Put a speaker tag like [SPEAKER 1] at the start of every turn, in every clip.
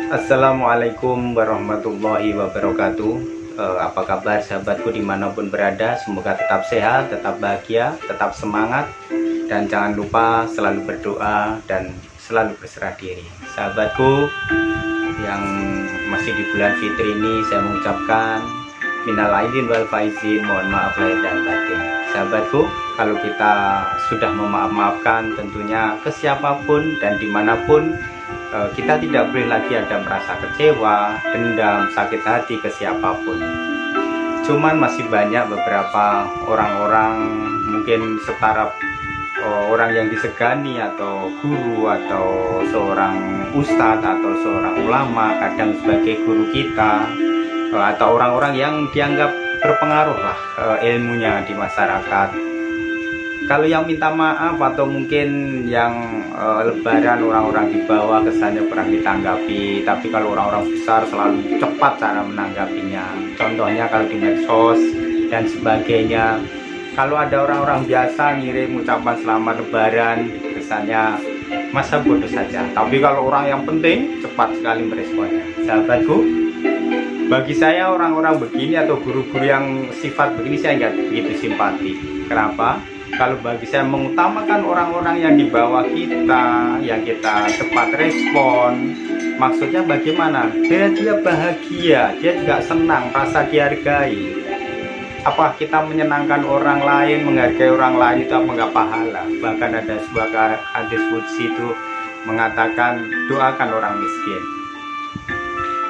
[SPEAKER 1] Assalamualaikum warahmatullahi wabarakatuh. Apa kabar sahabatku dimanapun berada? Semoga tetap sehat, tetap bahagia, tetap semangat, dan jangan lupa selalu berdoa dan selalu berserah diri. Sahabatku yang masih di bulan Fitri ini, saya mengucapkan minal aidin wal faizin, mohon maaf lahir dan batin. Sahabatku, kalau kita sudah memaaf-maafkan tentunya ke siapapun dan dimanapun, kita tidak boleh lagi ada merasa kecewa, dendam, sakit hati ke siapapun. Cuman masih banyak beberapa orang-orang, mungkin setara orang yang disegani, atau guru, atau seorang ustadz, atau seorang ulama, kadang sebagai guru kita, atau orang-orang yang dianggap berpengaruh lah ilmunya di masyarakat. Kalau yang minta maaf atau mungkin yang lebaran orang-orang di bawah kesannya kurang ditanggapi, tapi kalau orang-orang besar selalu cepat cara menanggapinya. Contohnya kalau di medsos dan sebagainya, kalau ada orang-orang biasa ngirim ucapan selamat lebaran, kesannya masa bodoh saja. Tapi kalau orang yang penting, cepat sekali meresponnya. Sahabatku, bagi saya orang-orang begini atau guru-guru yang sifat begini saya nggak begitu simpati. Kenapa? Kalau bagi saya mengutamakan orang-orang yang di bawah kita, yang kita cepat respon, maksudnya bagaimana? Biar dia bahagia, dia juga senang, rasa dihargai. Apa kita menyenangkan orang lain, menghargai orang lain itu apa nggak pahala? Bahkan ada sebuah hadis qudsi itu mengatakan doakan orang miskin.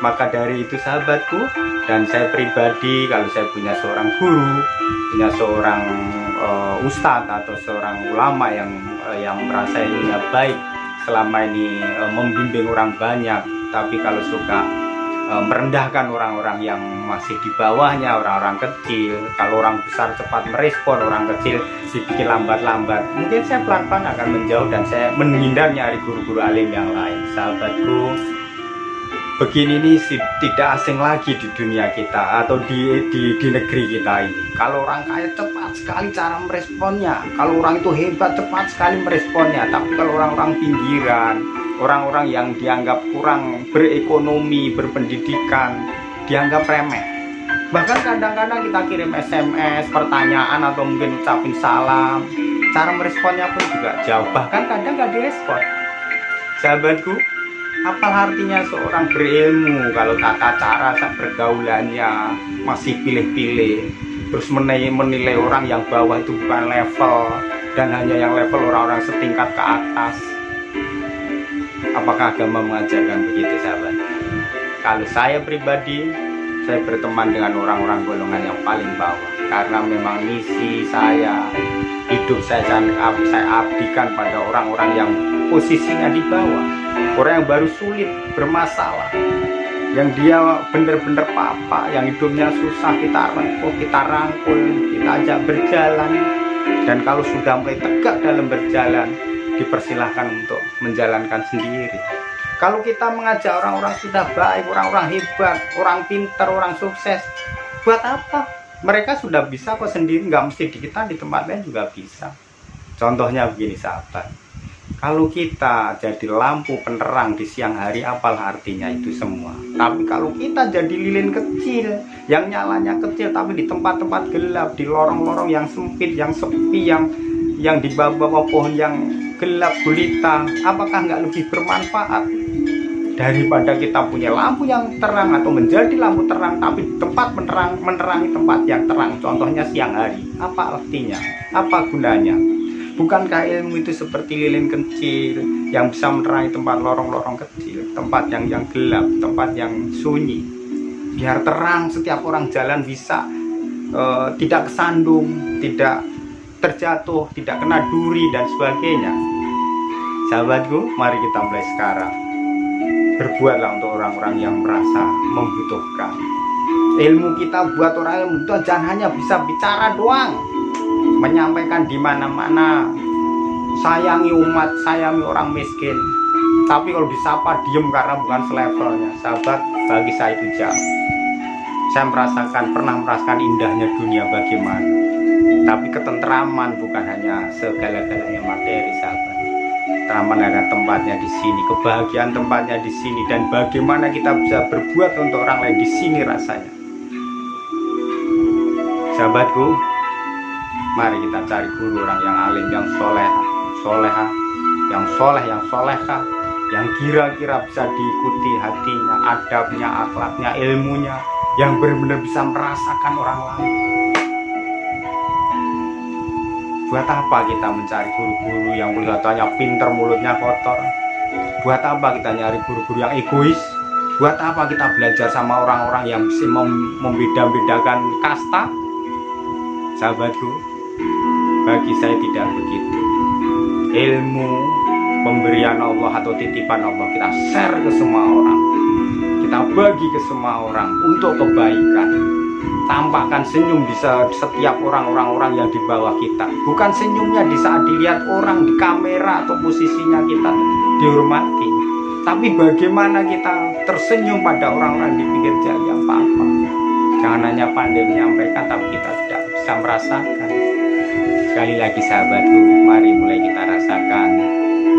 [SPEAKER 1] Maka dari itu sahabatku, dan saya pribadi, kalau saya punya seorang guru, punya seorang ustadz atau seorang ulama yang merasa ilmunya baik, selama ini membimbing orang banyak, tapi kalau suka merendahkan orang-orang yang masih di bawahnya, orang-orang kecil, kalau orang besar cepat merespon, orang kecil dibikin lambat-lambat, mungkin saya pelan-pelan akan menjauh dan saya menghindar nyari guru-guru alim yang lain. Sahabatku, begini ini tidak asing lagi di dunia kita atau di negeri kita ini. Kalau orang kaya cepat sekali cara meresponnya, kalau orang itu hebat cepat sekali meresponnya. Tapi kalau orang-orang pinggiran, orang-orang yang dianggap kurang berekonomi, berpendidikan, dianggap remeh. Bahkan kadang-kadang kita kirim SMS, pertanyaan, atau mungkin ucapin salam, cara meresponnya pun juga jauh, bahkan kadang nggak direspon. Sahabatku, apa artinya seorang berilmu kalau tata cara pergaulannya masih pilih-pilih, terus menilai orang yang bawah itu bukan level, dan hanya yang level orang-orang setingkat ke atas? Apakah agama mengajarkan begitu, sahabat? Kalau saya pribadi, saya berteman dengan orang-orang golongan yang paling bawah, karena memang misi saya, hidup saya abdikan pada orang-orang yang posisinya di bawah, orang yang baru sulit, bermasalah, yang dia bener-bener papa, yang hidupnya susah, kita rangkul, kita ajak berjalan. Dan kalau sudah mulai tegak dalam berjalan, dipersilahkan untuk menjalankan sendiri. Kalau kita mengajak orang-orang sudah baik, orang-orang hebat, orang pintar, orang sukses, buat apa? Mereka sudah bisa kok sendiri, nggak mesti di kita, di tempat lain juga bisa. Contohnya begini, sahabat, kalau kita jadi lampu penerang di siang hari, apalah artinya itu semua? Tapi kalau kita jadi lilin kecil, yang nyalanya kecil tapi di tempat-tempat gelap, di lorong-lorong yang sempit, yang sepi, yang di bawah pohon yang gelap gulita, apakah nggak lebih bermanfaat daripada kita punya lampu yang terang atau menjadi lampu terang tapi di tempat menerangi tempat yang terang, contohnya siang hari? Apa artinya? Apa gunanya? Bukankah ilmu itu seperti lilin kecil yang bisa menerangi tempat lorong-lorong kecil, tempat yang gelap, tempat yang sunyi, biar terang, setiap orang jalan bisa tidak kesandung, tidak terjatuh, tidak kena duri dan sebagainya. Sahabatku, mari kita mulai sekarang. Berbuatlah untuk orang-orang yang merasa membutuhkan. Ilmu kita buat orang yang membutuhkan, jangan hanya bisa bicara doang, menyampaikan di mana-mana, sayangi umat, sayangi orang miskin. Tapi kalau disapa diem karena bukan selevelnya, sahabat, bagi saya itu jauh. Saya pernah merasakan indahnya dunia bagaimana. Tapi ketentraman bukan hanya segala-galanya materi, sahabat. Ketentraman ada tempatnya di sini, kebahagiaan tempatnya di sini, dan bagaimana kita bisa berbuat untuk orang lain di sini rasanya. Sahabatku, mari kita cari guru orang yang alim, yang soleha, yang soleh, yang soleha, yang kira-kira bisa diikuti hatinya, adabnya, akhlaknya, ilmunya, yang benar-benar bisa merasakan orang lain. Buat apa kita mencari guru-guru yang kelihatannya pinter, mulutnya kotor? Buat apa kita nyari guru-guru yang egois? Buat apa kita belajar sama orang-orang yang bisa membeda-bedakan kasta? Sahabatku, bagi saya tidak begitu. Ilmu pemberian Allah atau titipan Allah kita share ke semua orang, kita bagi ke semua orang untuk kebaikan. Tampakkan senyum di setiap orang-orang yang di bawah kita. Bukan senyumnya di saat dilihat orang di kamera atau posisinya kita dihormati, tapi bagaimana kita tersenyum pada orang-orang di pinggir jalan apa. Jangan hanya pandai menyampaikan, tapi kita tidak bisa merasakan. Sekali lagi sahabatku, mari mulai kita rasakan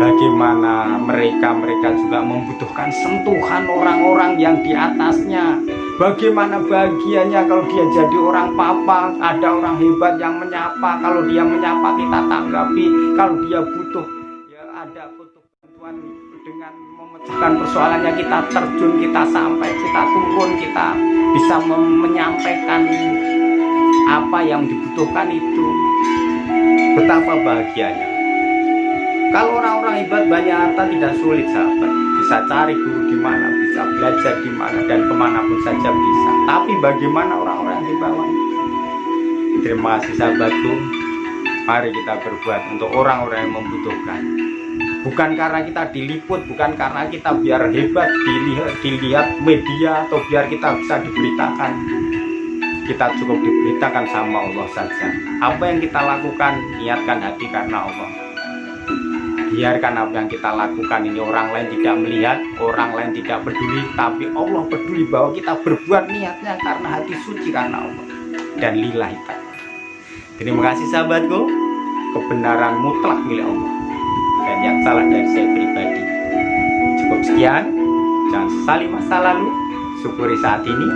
[SPEAKER 1] bagaimana mereka juga membutuhkan sentuhan orang-orang yang di atasnya. Bagaimana bahagianya kalau dia jadi orang papa, ada orang hebat yang menyapa. Kalau dia menyapa kita tanggapi. Kalau dia butuh, ya ada butuh bantuan dengan memecahkan persoalannya, kita terjun, kita sampai, kita turun, kita bisa menyampaikan apa yang dibutuhkan itu. Betapa bahagianya. Kalau orang-orang hebat banyak harta tidak sulit sahabat. Bisa cari guru di mana, bisa belajar di mana, dan kemanapun saja bisa. Tapi bagaimana orang-orang di bawah? Terima kasih sahabatku. Mari kita berbuat untuk orang-orang yang membutuhkan. Bukan karena kita diliput, bukan karena kita biar hebat dilihat media, atau biar kita bisa diberitakan. Kita cukup diberitakan sama Allah saja. Apa yang kita lakukan, niatkan hati karena Allah. Biarkan apa yang kita lakukan ini orang lain tidak melihat, orang lain tidak peduli, tapi Allah peduli bahwa kita berbuat niatnya karena hati suci karena Allah dan lillahi ta'ala. Terima kasih sahabatku, kebenaran mutlak milik Allah, dan yang salah dari saya pribadi. Cukup sekian, jangan sesali masa lalu, syukuri saat ini,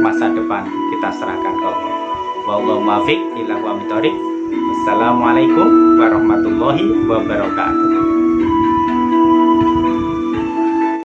[SPEAKER 1] masa depan kita serahkan ke Allah. Wallahu muwaffiq ila aqwamit thoriq. Wassalamualaikum warahmatullahi wabarakatuh.